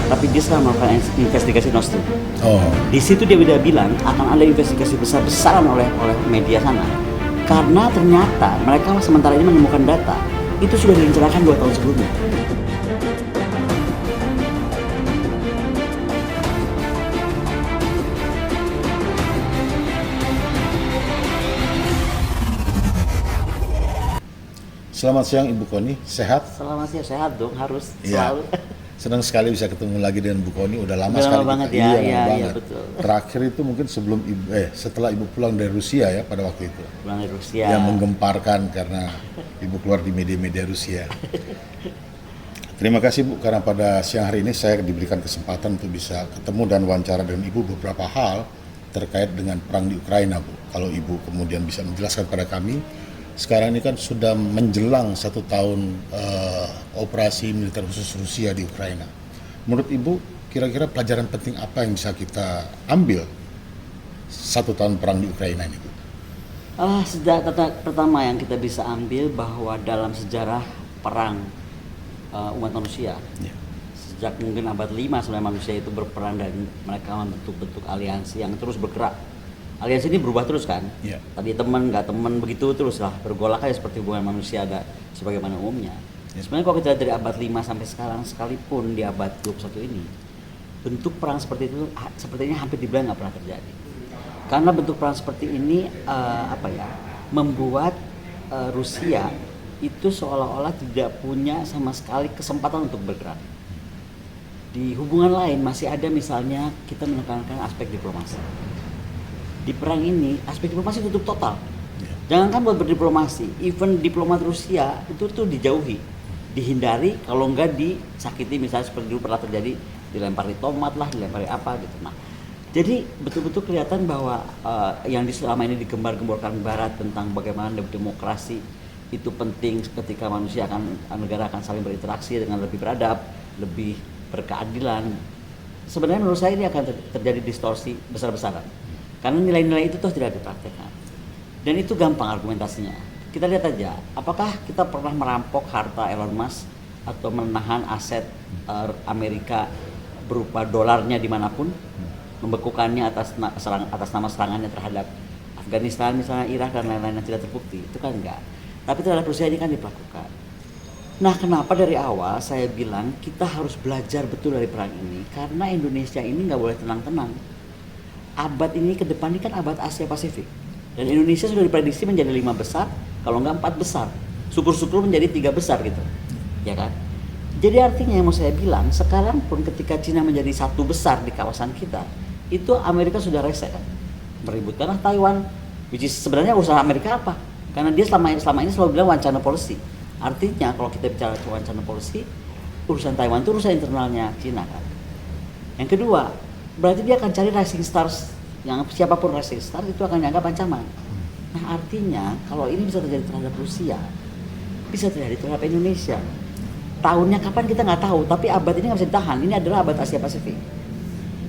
tapi dia sedang melakukan investigasi Nord Stream. Oh, Di situ dia udah bilang akan ada investigasi besar-besaran oleh media sana. Karena ternyata mereka sementara ini menemukan data itu sudah direncanakan 2 tahun sebelumnya. selamat siang Ibu Koni, sehat? Selama sih sehat dong, harus Iya. selalu. Senang sekali bisa ketemu lagi dengan Bu Koni. Udah lama Udah sekali lama banget kita. ya, Iya, iya, lama iya, banget. betul. Terakhir itu mungkin setelah Ibu pulang dari Rusia ya pada waktu itu. Pulang dari Rusia. Yang menggemparkan karena Ibu keluar di media-media Rusia. Terima kasih Bu, karena pada siang hari ini saya diberikan kesempatan untuk bisa ketemu dan wawancara dengan Ibu beberapa hal terkait dengan perang di Ukraina, Bu. Kalau Ibu kemudian bisa menjelaskan pada kami, sekarang ini kan sudah menjelang 1 tahun operasi militer khusus Rusia di Ukraina. Menurut Ibu, kira-kira pelajaran penting apa yang bisa kita ambil 1 tahun perang di Ukraina ini, Bu? Sejak pertama yang kita bisa ambil bahwa dalam sejarah perang umat manusia, Ya. sejak mungkin abad 5 sebenarnya manusia itu berperan dan mereka membentuk aliansi yang terus bergerak. Aliansi ini berubah terus kan? Ya. Tadi teman, nggak teman, begitu terus lah bergolak aja seperti hubungan manusia ada sebagaimana umumnya. Ya. Sebenarnya kalau kita lihat dari abad 5 sampai sekarang, sekalipun di abad 21 ini, bentuk perang seperti itu sepertinya hampir dibilang nggak pernah terjadi. Karena bentuk perang seperti ini membuat Rusia itu seolah-olah tidak punya sama sekali kesempatan untuk bergerak. Di hubungan lain masih ada misalnya kita menekankan aspek diplomasi. Di perang ini aspek diplomasi tutup total. Jangankan buat berdiplomasi, even diplomat Rusia itu tuh dijauhi, dihindari, kalau enggak disakiti, misalnya seperti dulu pernah terjadi dilempari tomat lah, dilempari apa gitu. Nah, jadi betul-betul kelihatan bahwa yang selama ini digembar-gemborkan Barat tentang bagaimana demokrasi itu penting ketika negara akan saling berinteraksi dengan lebih beradab, lebih berkeadilan. Sebenarnya menurut saya ini akan terjadi distorsi besar-besaran. Karena nilai-nilai itu tuh tidak dipraktekkan. Dan itu gampang argumentasinya. Kita lihat aja, apakah kita pernah merampok harta Elon Musk atau menahan aset Amerika berupa dolarnya dimanapun, membekukannya atas nama serangannya terhadap Afghanistan, misalnya Irak dan lain-lain yang tidak terbukti, itu kan enggak. Tapi terhadap Rusia ini kan dilakukan. Nah, kenapa dari awal saya bilang kita harus belajar betul dari perang ini? Karena Indonesia ini nggak boleh tenang-tenang. Abad ini ke depan ini kan abad Asia Pasifik. Dan Indonesia sudah diprediksi menjadi 5 besar, kalau nggak 4 besar. Syukur-syukur menjadi 3 besar gitu. Ya kan? Jadi artinya yang mau saya bilang, sekarang pun ketika Cina menjadi 1 besar di kawasan kita, itu Amerika sudah rese kan? Meributkanlah Taiwan, which is sebenarnya usaha Amerika apa? Karena dia selama ini selalu bilang one China policy. Artinya kalau kita bicara one China policy, urusan Taiwan itu urusan internalnya Cina kan. Yang kedua, berarti dia akan cari rising stars, yang siapapun rising star itu akan dianggap ancaman. Nah, artinya kalau ini bisa terjadi terhadap Rusia, bisa terjadi terhadap Indonesia. Tahunnya kapan kita nggak tahu, tapi abad ini nggak bisa ditahan. Ini adalah abad Asia Pasifik.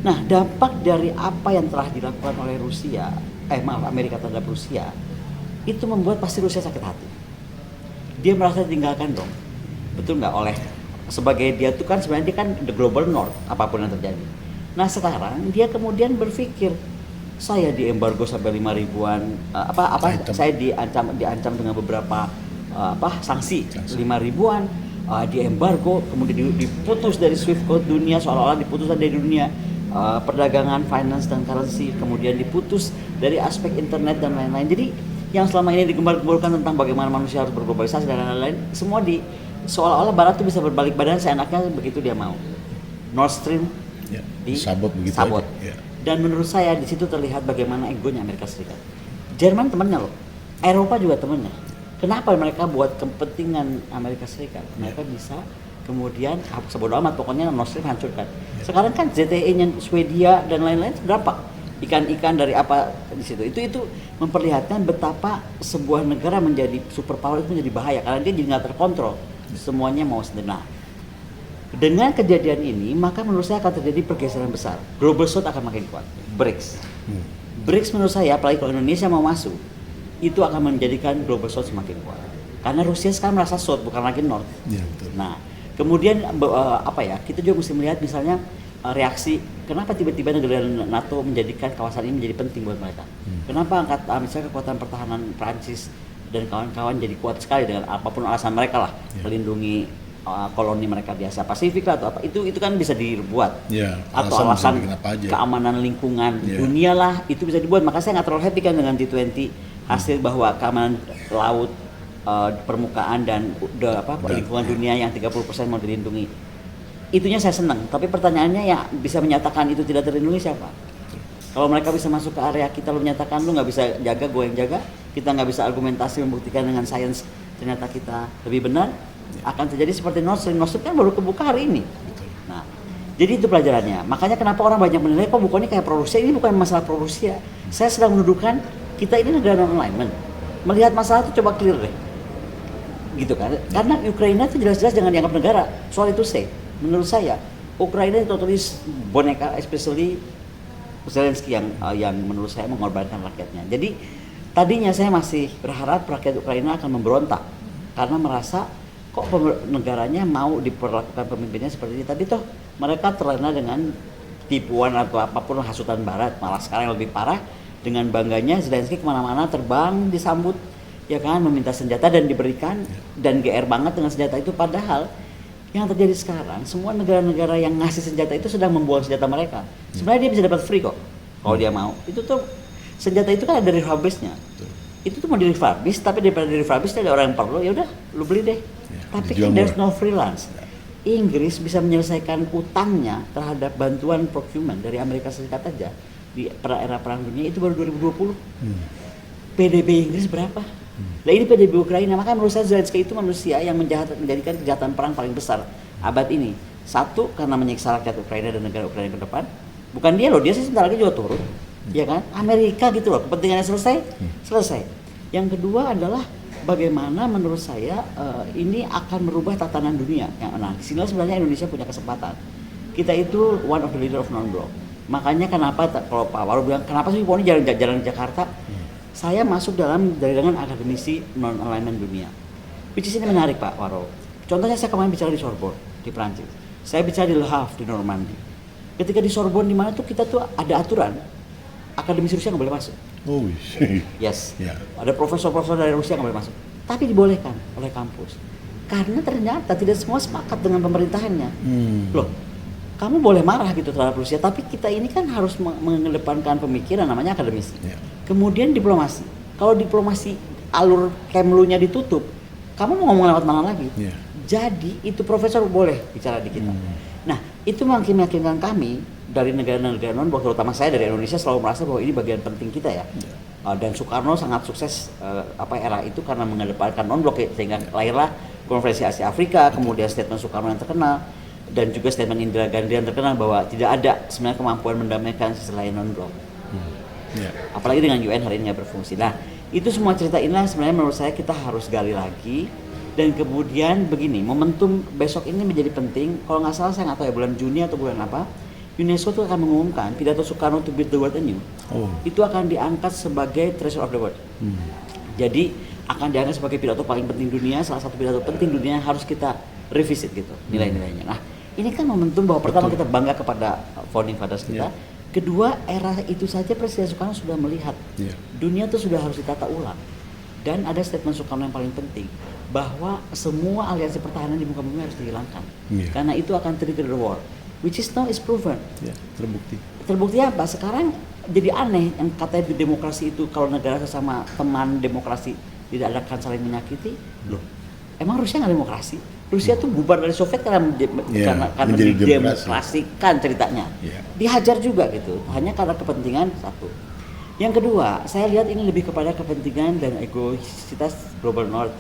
Nah, dampak dari apa yang telah dilakukan oleh Amerika terhadap Rusia, itu membuat pasti Rusia sakit hati. Dia merasa ditinggalkan dong, betul nggak? Sebagai dia tuh kan sebenarnya dia kan the global north, apapun yang terjadi. Nah, sekarang dia kemudian berpikir, saya diembargo sampai 5.000-an saya diancam dengan beberapa sanksi 5.000-an, diembargo, kemudian diputus dari Swift Code dunia, seolah-olah diputus dari dunia perdagangan, finance dan currency, kemudian diputus dari aspek internet dan lain-lain. Jadi yang selama ini digembar-gemborkan tentang bagaimana manusia harus berglobalisasi dan lain-lain, semua seolah-olah Barat tuh bisa berbalik badan seenaknya begitu dia mau. Nord Stream Sabot begitu sabot. aja. Ya. Dan menurut saya di situ terlihat bagaimana egonya Amerika Serikat. Jerman temannya loh, Eropa juga temannya. Kenapa mereka buat kepentingan Amerika Serikat? Mereka bisa kemudian sebodoh amat, pokoknya Nord Stream hancurkan. Sekarang kan ZTE-nya Swedia dan lain-lain berdampak. Ikan-ikan dari apa di situ. Itu memperlihatkan betapa sebuah negara menjadi superpower itu menjadi bahaya karena dia jadi nggak terkontrol. Semuanya mau sederhana. Dengan kejadian ini, maka menurut saya akan terjadi pergeseran besar. Global South akan makin kuat. BRICS. BRICS menurut saya, apalagi kalau Indonesia mau masuk, itu akan menjadikan Global South semakin kuat. Karena Rusia sekarang merasa South, bukan lagi North. Ya, betul. Nah, Kemudian kita juga mesti melihat misalnya reaksi kenapa tiba-tiba negara NATO menjadikan kawasan ini menjadi penting buat mereka. Kenapa misalnya kekuatan pertahanan Prancis dan kawan-kawan jadi kuat sekali dengan apapun alasan mereka lah, melindungi koloni mereka di Asia Pasifik lah atau apa, itu kan bisa dibuat. Atau alasan keamanan lingkungan dunia lah, itu bisa dibuat. Maka saya nggak terlalu happy kan dengan G20 hasil bahwa keamanan laut, permukaan dan lingkungan dunia yang 30% mau dilindungi. Itunya saya senang, tapi pertanyaannya ya bisa menyatakan itu tidak terlindungi siapa? Kalau mereka bisa masuk ke area kita lalu menyatakan lu nggak bisa jaga, gue yang jaga, kita nggak bisa argumentasi membuktikan dengan sains ternyata kita lebih benar, akan terjadi seperti Nord Stream. Nord Stream kan baru kebuka hari ini. Nah, jadi itu pelajarannya. Makanya kenapa orang banyak menilai kok buku ini kayak pro-Rusia. Ini bukan masalah pro-Rusia. Saya sedang menuduhkan kita ini negara non-alignment. Melihat masalah itu coba clear deh. Gitu kan? Karena Ukraina itu jelas-jelas jangan dianggap negara. Soal itu menurut saya Ukraina itu totally boneka, especially Zelensky yang menurut saya mengorbankan rakyatnya. Jadi tadinya saya masih berharap rakyat Ukraina akan memberontak karena merasa kok negaranya mau diperlakukan pemimpinnya seperti ini. Tapi toh mereka terlena dengan tipuan atau apapun hasutan Barat. Malah sekarang yang lebih parah, dengan bangganya Zelensky kemana-mana terbang disambut ya kan, meminta senjata dan diberikan, dan GR banget dengan senjata itu. Padahal yang terjadi sekarang semua negara-negara yang ngasih senjata itu sedang membuang senjata mereka. Sebenarnya dia bisa dapat free kok kalau dia mau. Itu tuh senjata itu kan ada refurbish-nya. Itu tuh mau di refurbish, tapi daripada di refurbish ada orang yang perlu, ya udah lu beli deh. Tapi kan there's no freelance. Inggris bisa menyelesaikan utangnya terhadap bantuan procurement dari Amerika Serikat aja di era perang dunia itu baru 2020. PDB Inggris berapa? Nah ini PDB Ukraina. Maka menurut saya Zelensky itu manusia yang menjadikan kejahatan perang paling besar abad ini. Satu, karena menyiksa rakyat Ukraina dan negara Ukraina ke depan. Bukan dia loh, dia sih sebentar lagi juga turun. Ya kan? Amerika gitu loh, kepentingannya selesai. Yang kedua adalah bagaimana menurut saya ini akan merubah tatanan dunia. Disinilah sebenarnya Indonesia punya kesempatan. Kita itu one of the leader of non-bloc. Makanya kenapa kalau Pak Waro bilang kenapa sih Poni jalan di Jakarta? Saya masuk dalam jaringan akademisi non-alignment dunia. Which is ini menarik Pak Waro. Contohnya saya kemarin bicara di Sorbonne di Prancis. Saya bicara di Le Havre di Normandy. Ketika di Sorbonne di mana tuh kita tuh ada aturan akademisi Rusia nggak boleh masuk. Oh, yes. Ada profesor-profesor dari Rusia nggak boleh masuk. Tapi dibolehkan oleh kampus. Karena ternyata tidak semua sepakat dengan pemerintahannya. Loh, kamu boleh marah gitu terhadap Rusia, tapi kita ini kan harus mengedepankan pemikiran namanya akademisi. Kemudian diplomasi. Kalau diplomasi alur Kemlu-nya ditutup, kamu mau ngomong lewat mana lagi? Jadi itu profesor boleh bicara di kita. Nah, itu makin meyakinkan kami dari negara-negara non-bloc, terutama saya dari Indonesia selalu merasa bahwa ini bagian penting kita ya. Dan Soekarno sangat sukses era itu karena mengedepankan non-bloc sehingga lahirlah Konferensi Asia Afrika, kemudian statement Soekarno yang terkenal dan juga statement Indira Gandhi yang terkenal bahwa tidak ada sebenarnya kemampuan mendamaikan selain non-bloc. Apalagi dengan UN hari ini nggak berfungsi. Nah, itu semua cerita inilah sebenarnya menurut saya kita harus gali lagi. Dan kemudian begini, momentum besok ini menjadi penting. Kalau nggak salah saya nggak tahu ya bulan Juni atau bulan apa, UNESCO itu akan mengumumkan pidato Soekarno to build the world anew. Itu akan diangkat sebagai treasure of the world. Jadi akan diangkat sebagai pidato paling penting dunia, salah satu pidato penting dunia yang harus kita revisit gitu nilai-nilainya. Nah, ini kan momentum bahwa pertama kita bangga kepada founding fathers kita. Kedua, era itu saja Presiden Soekarno sudah melihat dunia itu sudah harus ditata ulang. Dan ada statement Soekarno yang paling penting bahwa semua aliansi pertahanan di muka bumi harus dihilangkan. Karena itu akan trigger the war. Which is now is proven. Terbukti. Terbukti apa? Sekarang jadi aneh yang katanya di demokrasi itu kalau negara sesama teman demokrasi tidak ada kan saling menyakiti. Loh, emang Rusia nggak demokrasi? Rusia tuh bubar dari Soviet karena didemokrasikan ceritanya. Dihajar juga gitu, hanya karena kepentingan satu. Yang kedua, saya lihat ini lebih kepada kepentingan dan egoisitas Global North,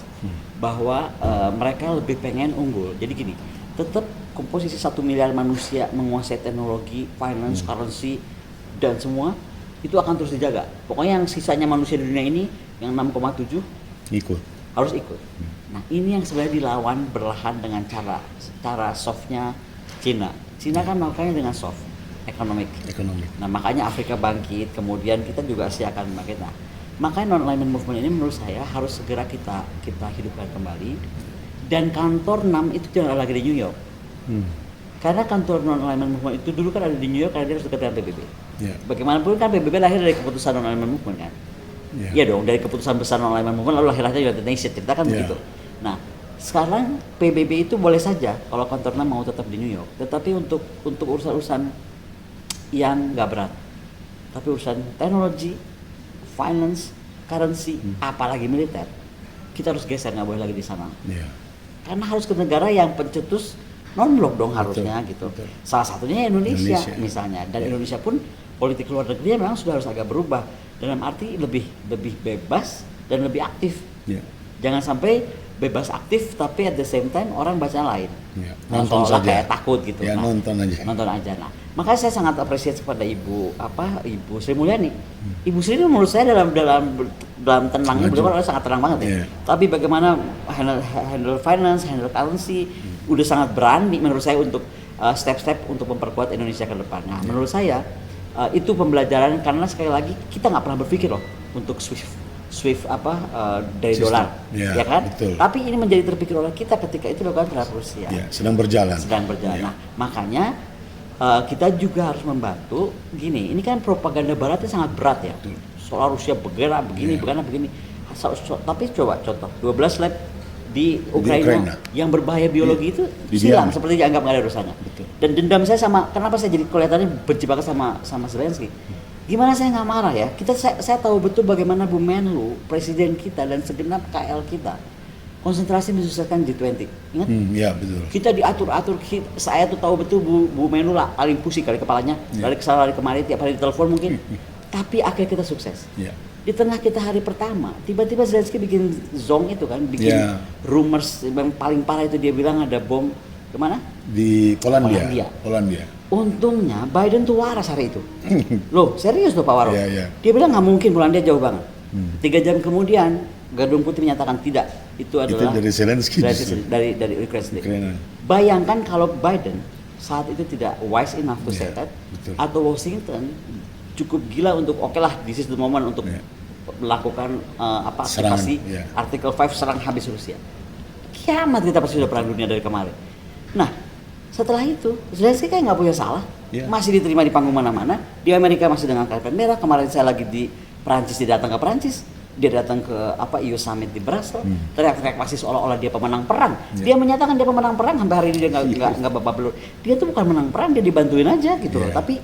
bahwa mereka lebih pengen unggul. Jadi gini, tetap komposisi 1 miliar manusia menguasai teknologi, finance, currency, dan semua itu akan terus dijaga. Pokoknya yang sisanya manusia di dunia ini, yang 6,7 harus ikut. Nah ini yang sebenarnya dilawan berlahan dengan cara softnya Cina. Cina kan melakukannya dengan soft, ekonomi. Nah makanya Afrika bangkit, kemudian kita juga Asia akan bangkit. Nah makanya non-alignment movement ini menurut saya harus segera kita hidupkan kembali. Dan kantor NAM itu tidak lagi di New York. Karena kantor non-alignment movement itu dulu kan ada di New York karena dia harus dekat dengan PBB. Ya. Bagaimanapun kan PBB lahir dari keputusan non-alignment movement kan. Ya. Iya dong, dari keputusan besar non-alignment movement lalu lahirnya United Nations, kita kan Ya. begitu. Nah, sekarang PBB itu boleh saja kalau kantor NAM mau tetap di New York, tetapi untuk urusan-urusan yang nggak berat, tapi urusan teknologi, finance, currency, apalagi militer, kita harus geser, nggak boleh lagi di sana. Ya. Karena harus ke negara yang pencetus non-blok dong harusnya gitu. betul. Salah satunya Indonesia, Indonesia. misalnya. Dan Ya. Indonesia pun politik luar negerinya memang sudah harus agak berubah dalam arti lebih bebas dan lebih aktif. Ya. Jangan sampai bebas aktif tapi at the same time orang baca lain. Ya. Nah, Nonton seolah-olah saja. kayak takut gitu. Ya, nonton aja. Nonton aja. Nah, makanya saya sangat apresiasi kepada Ibu Sri Mulyani. Ibu Sri ini menurut saya dalam tenangnya Maju. beliau kan sangat tenang banget ya. Iya. Tapi bagaimana handle finance, handle currency, udah sangat berani menurut saya untuk step-step untuk memperkuat Indonesia ke depan. Nah, menurut saya itu pembelajaran karena sekali lagi kita nggak pernah berpikir loh untuk Swift dari Sistem. dolar, Ya, ya kan? betul. Tapi ini menjadi terpikir oleh kita ketika itu dilakukan terhadap Rusia. Ya, sedang berjalan. Nah, Ya. makanya kita juga harus membantu. Gini, ini kan propaganda Baratnya sangat berat ya. Soal Rusia bergerak begini, Ya. begini. Tapi coba contoh 12 lab di Ukraina, yang berbahaya biologi itu silam, Didiam. seperti dianggap nggak ada dosanya. Betul. Dan dendam saya kenapa saya jadi kelihatannya benci banget sama Zelensky. Gimana saya nggak marah ya? Saya tahu betul bagaimana Bu Menlu, presiden kita dan segenap KL kita konsentrasi menyelesaikan G20. Ingat? Ya, betul. Kita diatur-atur, saya tuh tahu betul Bu Menlu lah paling pusing kali kepalanya, lari kesana lari kemari, tiap hari ditelepon mungkin. Tapi akhirnya kita sukses. Ya. Di tengah kita hari pertama, tiba-tiba Zelensky bikin zong itu kan, bikin Ya. rumors yang paling parah itu dia bilang ada bom kemana? Di Polandia. Untungnya Biden tuh waras hari itu. Loh, serius loh Pak Waro. Iya, iya. Dia bilang nggak mungkin, Polandia jauh banget. 3 jam kemudian Gedung Putih menyatakan tidak. Itu adalah dari Zelensky justru. dari Ukraina sendiri. Ukraina. Bayangkan kalau Biden saat itu tidak wise enough to say Iya, that, betul. atau Washington cukup gila untuk oke lah, this is the moment untuk Iya. melakukan Serangan, aktivasi iya. Artikel 5 serang habis Rusia. Kiamat kita pasti sudah perang dunia dari kemarin. Nah, setelah itu Zelensky kayak nggak punya salah, Iya. masih diterima di panggung mana-mana. Di Amerika masih dengan karpet merah. Kemarin saya lagi di Perancis, dia datang ke Perancis, dia datang ke EU Summit di Brussels, teriak-teriak masih seolah-olah dia pemenang perang. Iya. Dia menyatakan dia pemenang perang, sampai hari ini dia nggak babak belur. Dia tuh bukan menang perang, dia dibantuin aja gitu loh. Iya. Tapi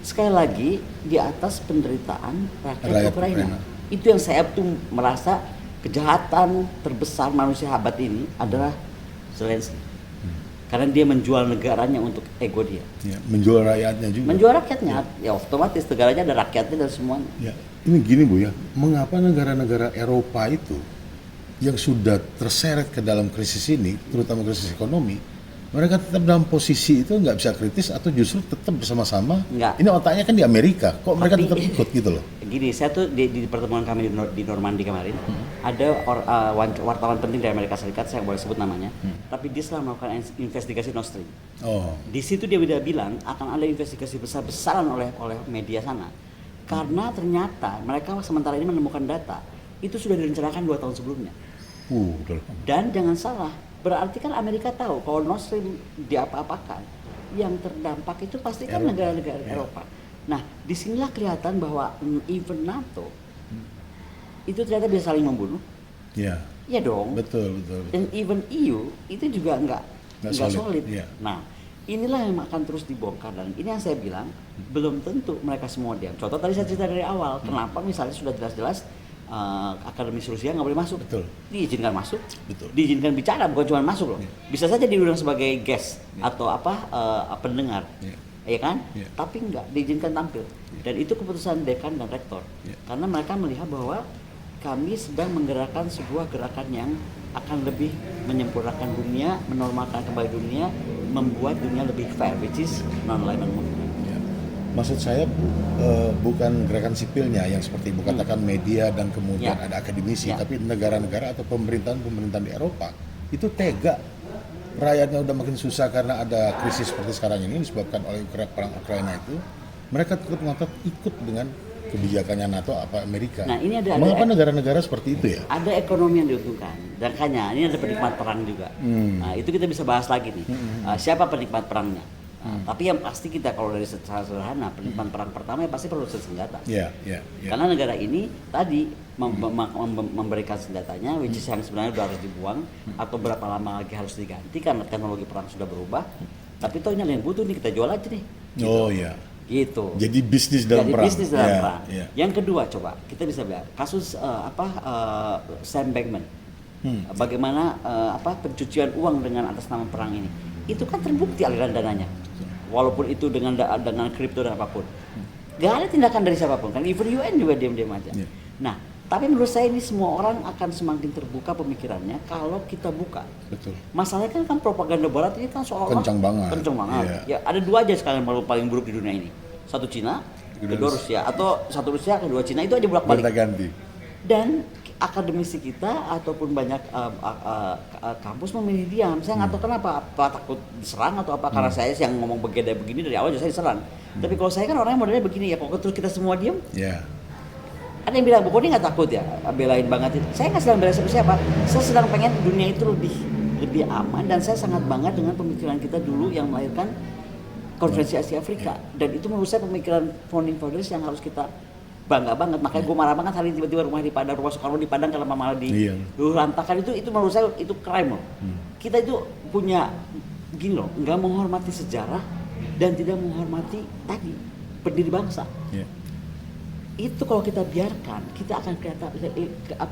sekali lagi di atas penderitaan rakyat Ukraina. Ukraina. Itu yang saya tuh merasa kejahatan terbesar manusia abad ini adalah Zelensky. Karena dia menjual negaranya untuk ego dia. Ya, menjual rakyatnya juga. Menjual rakyatnya, ya otomatis negaranya ada rakyatnya dan semuanya. Ya, ini gini Bu ya, mengapa negara-negara Eropa itu yang sudah terseret ke dalam krisis ini, terutama krisis ekonomi, mereka tetap dalam posisi itu nggak bisa kritis atau justru tetap bersama-sama? Nggak. Ini otaknya kan di Amerika, kok mereka Tapi- tetap ikut gitu loh? Gini, saya tuh di pertemuan kami di Normandy kemarin, ada wartawan penting dari Amerika Serikat, saya nggak boleh sebut namanya, tapi dia sedang melakukan investigasi Nord Stream. Oh, Di situ dia udah bilang akan ada investigasi besar-besaran oleh media sana. Karena ternyata mereka sementara ini menemukan data itu sudah direncanakan 2 tahun sebelumnya. udah. Dan jangan salah, berarti kan Amerika tahu kalau Nord Stream diapa-apakan, yang terdampak itu pasti kan Eropa. negara-negara Ya. Eropa. Nah, disinilah kelihatan bahwa even NATO itu ternyata bisa saling membunuh. Ya, Ya dong. betul. Dan even EU itu juga nggak Nggak solid. solid, iya. Nah, inilah yang akan terus dibongkar, dan ini yang saya bilang belum tentu mereka semua diam. Contoh tadi saya cerita dari awal, kenapa misalnya sudah jelas-jelas akademis Rusia nggak boleh masuk. Betul. Diizinkan masuk. Betul. Diizinkan bicara, bukan cuma masuk loh. Iya. Bisa saja diundang sebagai guest atau pendengar. Iya. Ya kan? Iya. Tapi nggak diizinkan tampil. Dan itu keputusan dekan dan rektor. Iya. Karena mereka melihat bahwa kami sedang menggerakkan sebuah gerakan yang akan lebih menyempurnakan dunia, menormalkan kembali dunia, membuat dunia lebih fair, which is non-alignment movement. Ya. Maksud saya bukan gerakan sipilnya yang seperti Ibu katakan media dan kemudian Ya. ada akademisi, Ya. tapi negara-negara atau pemerintahan di Eropa itu tega. Rakyatnya udah makin susah karena ada krisis seperti sekarang ini disebabkan oleh perang Ukraina itu. Mereka tetap ngotot ikut dengan kebijakannya NATO apa Amerika. Nah, ini ada Mengapa negara-negara seperti itu ya? ada ekonomi yang diuntungkan. Dan makanya ini ada penikmat perang juga. Nah, itu kita bisa bahas lagi nih. Siapa penikmat perangnya? Nah, tapi yang pasti kita kalau dari secara sederhana penikmat perang pertama ya pasti produsen senjata. Iya. Karena negara ini tadi memberikan senjatanya, which is yang sebenarnya udah harus dibuang atau berapa lama lagi harus diganti karena teknologi perang sudah berubah. Tapi toh ini ada yang butuh nih, kita jual aja nih. Gitu. Oh iya. Gitu. Jadi bisnis dalam perang. Bisnis dalam Iya, perang. iya. Yang kedua coba kita bisa lihat kasus Sam Bankman. Bagaimana pencucian uang dengan atas nama perang ini. Itu kan terbukti aliran dananya. Walaupun itu dengan kripto dan apapun. Gak ada tindakan dari siapapun kan, even UN juga diam-diam aja. Yeah. Nah, tapi menurut saya ini semua orang akan semakin terbuka pemikirannya kalau kita buka. Betul. Masalahnya kan propaganda barat ini kan seolah-olah Kencang banget. Ya ada dua aja sekarang paling buruk di dunia ini. Satu Cina, kedua Rusia, atau satu Rusia, kedua Cina, itu aja bolak-balik. Gonta-ganti. Dan akademisi kita ataupun banyak kampus memilih diam. Saya nggak tahu kenapa, apa takut diserang atau apa, karena saya yang ngomong begini dari awal juga saya diserang. Tapi kalau saya kan orangnya modelnya begini ya, kok terus kita semua diam. Ya. Ada yang bilang, Bu Koni nggak takut ya, belain banget itu. Saya nggak sedang bela siapa, saya sedang pengen dunia itu lebih aman, dan saya sangat bangga dengan pemikiran kita dulu yang melahirkan Konferensi Asia Afrika. Dan itu menurut saya pemikiran founding fathers yang harus kita bangga banget. Makanya gue marah banget hari ini tiba-tiba rumah Soekarno di Padang kalau malah dilantakan. Itu menurut saya itu crime loh. Kita itu punya gini loh, nggak menghormati sejarah dan tidak menghormati tadi pendiri bangsa. Itu kalau kita biarkan, kita akan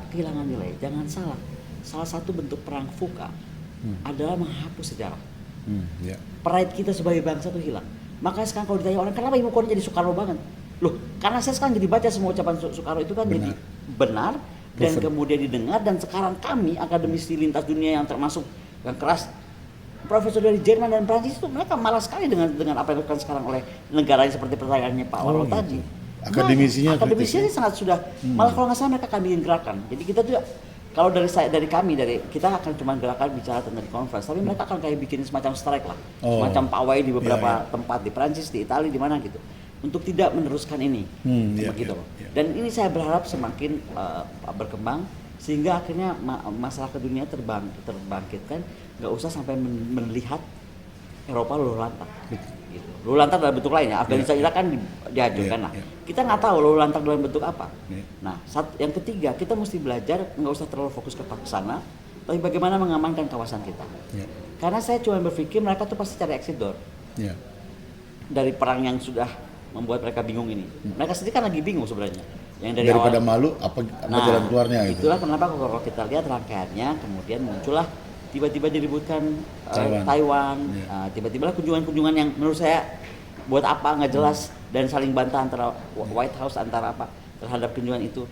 kehilangan nilai. Jangan salah satu bentuk perang Fuka adalah menghapus sejarah. Pride kita sebagai bangsa itu hilang. Makanya sekarang kalau ditanya orang, kenapa Ibu Koni jadi Soekarno banget? Loh, karena saya sekarang jadi baca semua ucapan Soekarno itu kan jadi benar dan kemudian didengar, dan sekarang kami akademisi lintas dunia yang termasuk yang keras, profesor dari Jerman dan Prancis itu mereka malas sekali dengan apa yang dilakukan sekarang oleh negara seperti pertanyaannya Pak Warno tadi. Akademisinya sangat sudah malah kalau nggak salah mereka akan bikin gerakan. Jadi kita tuh kalau dari kita akan cuma gerakan bicara tentang conference, tapi mereka akan kayak bikin semacam strike lah, semacam pawai di beberapa tempat di Prancis, di Italia, di mana gitu, untuk tidak meneruskan ini, begitu loh. Dan ini saya berharap semakin berkembang sehingga akhirnya masyarakat dunia terbangkitkan, nggak usah sampai melihat Eropa luluh lantak. Gitu. Luluh lantak dalam bentuk lain ya, Afghanistan Irak kan dihancurkan lah. Kita nggak tahu luluh lantak dalam bentuk apa. Nah, yang ketiga kita mesti belajar nggak usah terlalu fokus ke sana, tapi bagaimana mengamankan kawasan kita. Karena saya cuma berpikir mereka tuh pasti cari exit door dari perang yang sudah membuat mereka bingung ini. Mereka sendiri kan lagi bingung sebenarnya. Yang dari daripada awal, malu apa jalan keluarnya gitu. Itulah kenapa kalau kita lihat rangkaiannya kemudian muncullah tiba-tiba diributkan Taiwan, tiba-tiba kunjungan-kunjungan yang menurut saya buat apa nggak jelas dan saling bantah antara White House antara apa terhadap kunjungan itu,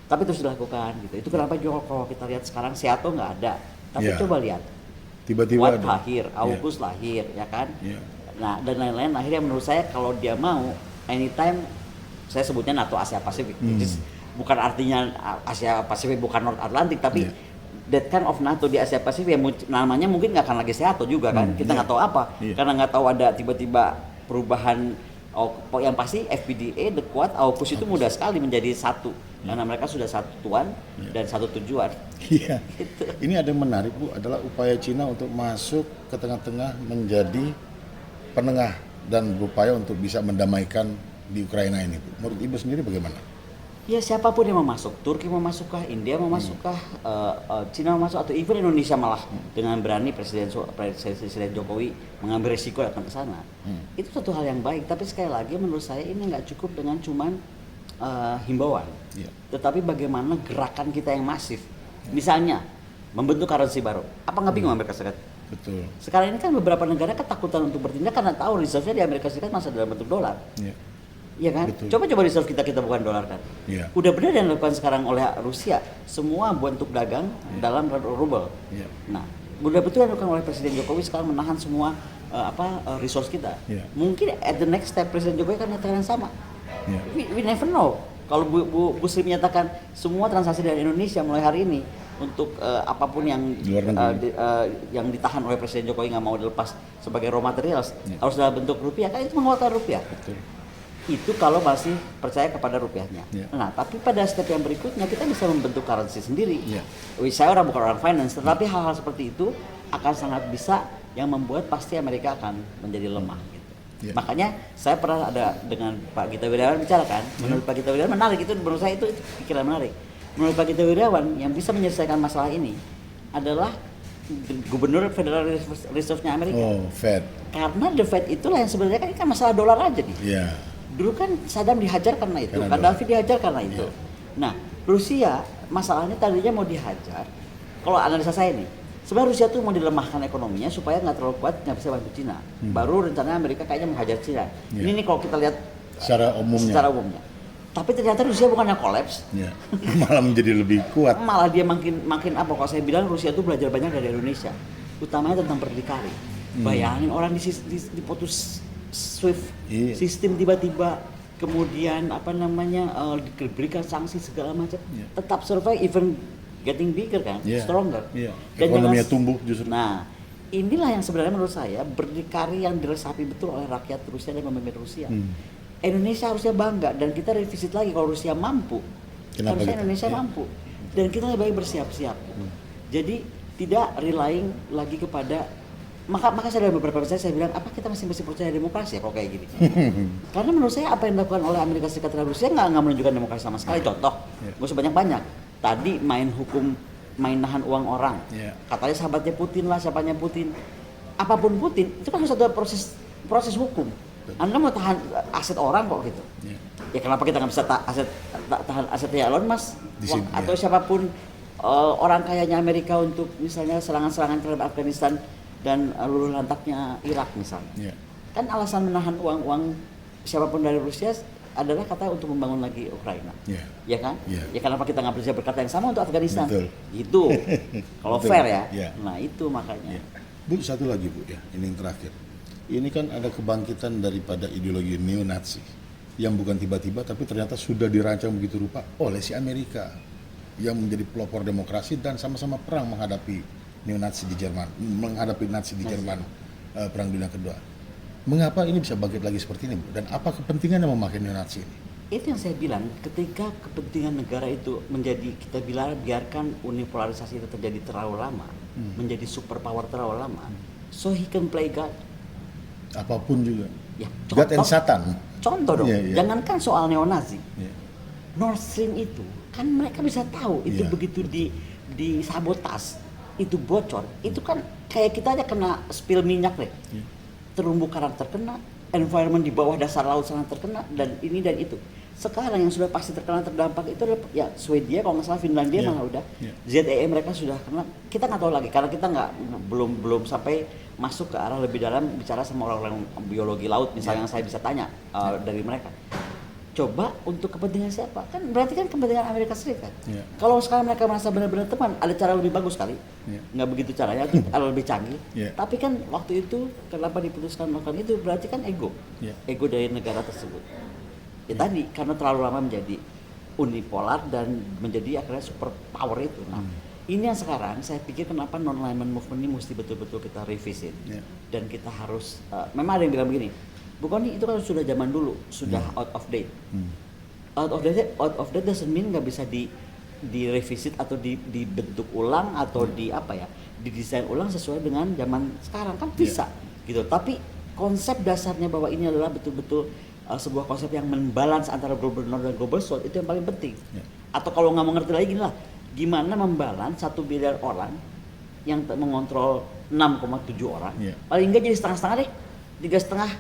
tapi terus dilakukan gitu. Itu kenapa juga kalau kita lihat sekarang Seattle nggak ada, tapi coba lihat tiba-tiba Watt lahir, AUKUS lahir, ya kan? Nah dan lain-lain akhirnya menurut saya kalau dia mau anytime, saya sebutnya NATO Asia Pasifik, bukan artinya Asia Pasifik bukan North Atlantic, tapi that kind of NATO di Asia Pasifik yang namanya mungkin nggak akan lagi Seattle juga kan, kita nggak tahu apa, karena nggak tahu ada tiba-tiba perubahan. Yang pasti FPDA, The Quad, AUKUS itu mudah sekali menjadi satu karena mereka sudah satu tuan dan satu tujuan. Iya. Gitu. Ini ada yang menarik Bu, adalah upaya Cina untuk masuk ke tengah-tengah menjadi penengah dan berupaya untuk bisa mendamaikan di Ukraina ini Bu. Menurut Ibu sendiri bagaimana? Ya siapapun yang mau masuk, Turki mau masukkah, India mau masukkah, Cina mau masuk, atau even Indonesia malah dengan berani Presiden Jokowi mengambil resiko datang ke sana, itu satu hal yang baik. Tapi sekali lagi menurut saya ini nggak cukup dengan cuman himbauan, tetapi bagaimana gerakan kita yang masif, misalnya membentuk currency baru. Apa nggak bingung Amerika Serikat? Betul. Sekarang ini kan beberapa negara ketakutan untuk bertindak karena tahu reserve-nya di Amerika Serikat masih dalam bentuk dolar. Iya kan? Betul. Coba reserve kita bukan dolar kan? Udah benar yang dilakukan sekarang oleh Rusia, semua bentuk dagang dalam rubel. Nah, udah betul yang dilakukan oleh Presiden Jokowi sekarang menahan semua resource kita. Mungkin at the next step Presiden Jokowi akan nyatakan yang sama. We never know. Kalau Bu Sri menyatakan semua transaksi dari Indonesia mulai hari ini untuk apapun yang yang ditahan oleh Presiden Jokowi nggak mau dilepas sebagai raw materials harus dalam bentuk rupiah, kan itu menguatkan rupiah. Betul. Itu kalau masih percaya kepada rupiahnya. Ya. Nah, tapi pada step yang berikutnya kita bisa membentuk currency sendiri. Ya. Saya bukan orang finance, tetapi hal-hal seperti itu akan sangat bisa yang membuat pasti Amerika akan menjadi lemah. Gitu. Ya. Makanya saya pernah ada dengan Pak Gita Wirjawan bicara kan, menurut Pak Gita Wirjawan menarik itu, menurut saya itu pikiran menarik. Menurut Pak Gita Wirjawan yang bisa menyelesaikan masalah ini adalah Gubernur Federal Reserve-nya Amerika. Oh, Fed. Karena the Fed itulah yang sebenarnya kan ini kan masalah dolar aja nih. Ya. Dulu kan Saddam dihajar karena itu, Karena Gaddafi dihajar karena itu. Iya. Nah, Rusia masalahnya tadinya mau dihajar. Kalau analisa saya nih, sebenarnya Rusia tuh mau dilemahkan ekonominya supaya nggak terlalu kuat, nggak bisa bantu Cina. Baru rencananya Amerika kayaknya menghajar Cina. Iya. Ini nih kalau kita lihat Secara umumnya. Tapi ternyata Rusia bukannya kolaps, Ya. Malah menjadi lebih kuat. malah dia makin apa? Kalau saya bilang Rusia tuh belajar banyak dari Indonesia, utamanya tentang berdikari. Bayangin orang diputus SWIFT Iya. sistem tiba-tiba, kemudian apa namanya diberikan sanksi segala macam, Iya. tetap survive, even getting bigger kan, Iya. stronger. Iya. Dan Ekonominya jangan- tumbuh justru. Nah, inilah yang sebenarnya menurut saya berdikari yang diresapi betul oleh rakyat Rusia dan pemimpin Rusia. Indonesia harusnya bangga dan kita revisit lagi kalau Rusia mampu. Kenapa Harusnya gitu? Indonesia Iya. mampu dan kita lebih baik bersiap-siap. Jadi tidak relying lagi kepada maka saya dalam beberapa saya bilang apa kita masih percaya demokrasi ya kalau kayak gini. Karena menurut saya apa yang dilakukan oleh Amerika Serikat terhadap Rusia nggak menunjukkan demokrasi sama sekali. Contoh, Iya. nggak usah banyak-banyak. Tadi main hukum, main nahan uang orang. Iya. Katanya sahabatnya Putin lah, siapanya Putin. Apapun Putin itu kan harus ada proses hukum. Anda mau tahan aset orang kok gitu. Ya. Ya kenapa kita nggak bisa tahan asetnya Elon Musk Di sini, atau ya. siapapun orang kayanya Amerika untuk misalnya serangan-serangan terhadap Afghanistan dan luluh lantaknya Irak misalnya. Ya. Kan alasan menahan uang siapapun dari Rusia adalah katanya untuk membangun lagi Ukraina. Ya. Ya kan? Ya. Ya kenapa kita nggak bisa berkata yang sama untuk Afghanistan? Betul. Gitu. Kalau Betul. fair ya. Ya. Nah itu makanya. Ya. Bu, satu lagi Bu ya, ini yang terakhir. Ini kan ada kebangkitan daripada ideologi neo-Nazi yang bukan tiba-tiba tapi ternyata sudah dirancang begitu rupa oleh si Amerika yang menjadi pelopor demokrasi dan sama-sama perang menghadapi neo-Nazi di Jerman, menghadapi Nazi di Jerman Perang Dunia Kedua. Mengapa ini bisa bangkit lagi seperti ini, Bu? Dan apa kepentingannya memakai neo-Nazi ini? Itu yang saya bilang, ketika kepentingan negara itu menjadi, kita biarkan unipolarisasi itu terjadi terlalu lama, menjadi superpower terlalu lama, so he can play God. Apapun juga. Ya, God and Satan. Contoh dong, Iya, iya. jangankan soal neonazi, Ya. Nord Stream itu, kan mereka bisa tahu itu Iya. begitu di sabotas, itu bocor, itu kan kayak kita aja kena spill minyak deh, Iya. terumbu karang terkena, environment di bawah dasar laut sana terkena, dan ini dan itu. Sekarang yang sudah pasti terkena terdampak itu adalah ya Swedia, kalau nggak salah Finlandia Iya. malah udah, Iya. ZEE mereka sudah kena. Kita nggak tahu lagi karena kita belum sampai masuk ke arah lebih dalam bicara sama orang-orang biologi laut misalnya yang saya bisa tanya dari mereka. Coba untuk kepentingan siapa? Kan berarti kan kepentingan Amerika Serikat. Iya. Kalau sekarang mereka merasa benar-benar teman, ada cara lebih bagus kali. Iya. Nggak begitu caranya, itu cara lebih canggih. Iya. Tapi kan waktu itu kenapa diputuskan melakukan itu berarti kan ego. Iya. Ego dari negara tersebut. Ya tadi karena terlalu lama menjadi unipolar dan menjadi akhirnya super power itu. Nah, ini yang sekarang saya pikir kenapa non-alignment movement ini mesti betul-betul kita revisit. Iya. Dan kita harus memang ada yang bilang begini, Bu Koni itu kan sudah zaman dulu, sudah out of date. Out of date doesn't mean nggak bisa di revisit atau dibentuk ulang atau didesain ulang sesuai dengan zaman sekarang kan bisa gitu. Tapi konsep dasarnya bahwa ini adalah betul-betul sebuah konsep yang membalance antara global north dan global south itu yang paling penting. Ya. Atau kalau nggak mengerti lagi gini lah, gimana membalance 1 miliar orang yang mengontrol 6,7 orang, Ya. paling nggak jadi setengah-setengah deh, 3,5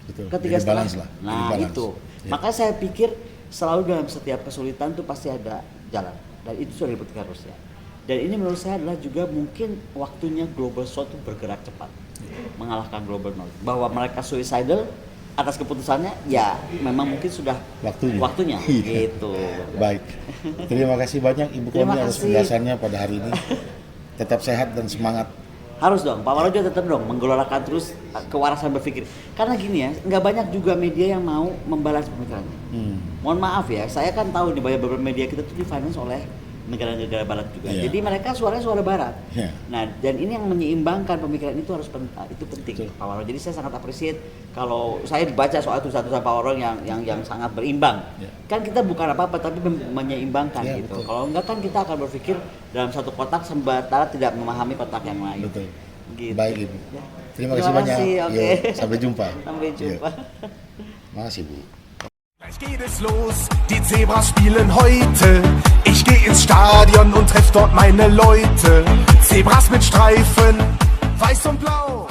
Betul. ke 3,5. Jadi balance lah. Jadi Nah balance. itu, Ya. maka saya pikir selalu dalam setiap kesulitan tuh pasti ada jalan, dan itu sudah dibuktikan Rusia. Dan ini menurut saya adalah juga mungkin waktunya global south tuh bergerak cepat mengalahkan global north. Bahwa mereka suicidal atas keputusannya, ya memang mungkin sudah waktunya Iya. gitu. Baik. Terima kasih banyak Ibu Terima Koni atas kasih. penjelasannya pada hari ini. Tetap sehat dan semangat. Harus dong, Pak Warojo tetap dong menggelorakan terus kewarasan berpikir. Karena gini ya, nggak banyak juga media yang mau membalas pemikirannya. Mohon maaf ya, saya kan tahu di beberapa media kita tuh di finance oleh negara-negara barat juga. Iya. Jadi mereka suaranya suara barat. Iya. Nah, dan ini yang menyeimbangkan pemikiran itu harus itu penting Betul. Pak Warong. Jadi saya sangat appreciate kalau saya dibaca soal tulisan-tulisan Pak Warong yang sangat berimbang. Iya. Kan kita bukan apa-apa tapi menyeimbangkan Iya, gitu. betul. Kalau enggak kan kita akan berpikir dalam satu kotak sementara tidak memahami kotak yang lain. Betul. Gitu. Baik Ibu. Ya. Terima kasih banyak. Oke. Yo, sampai jumpa. Sampai jumpa. Makasih Bu. Gleich geht es los, die Zebras spielen heute. Ich geh ins Stadion und treff dort meine Leute. Zebras mit Streifen, weiß und blau.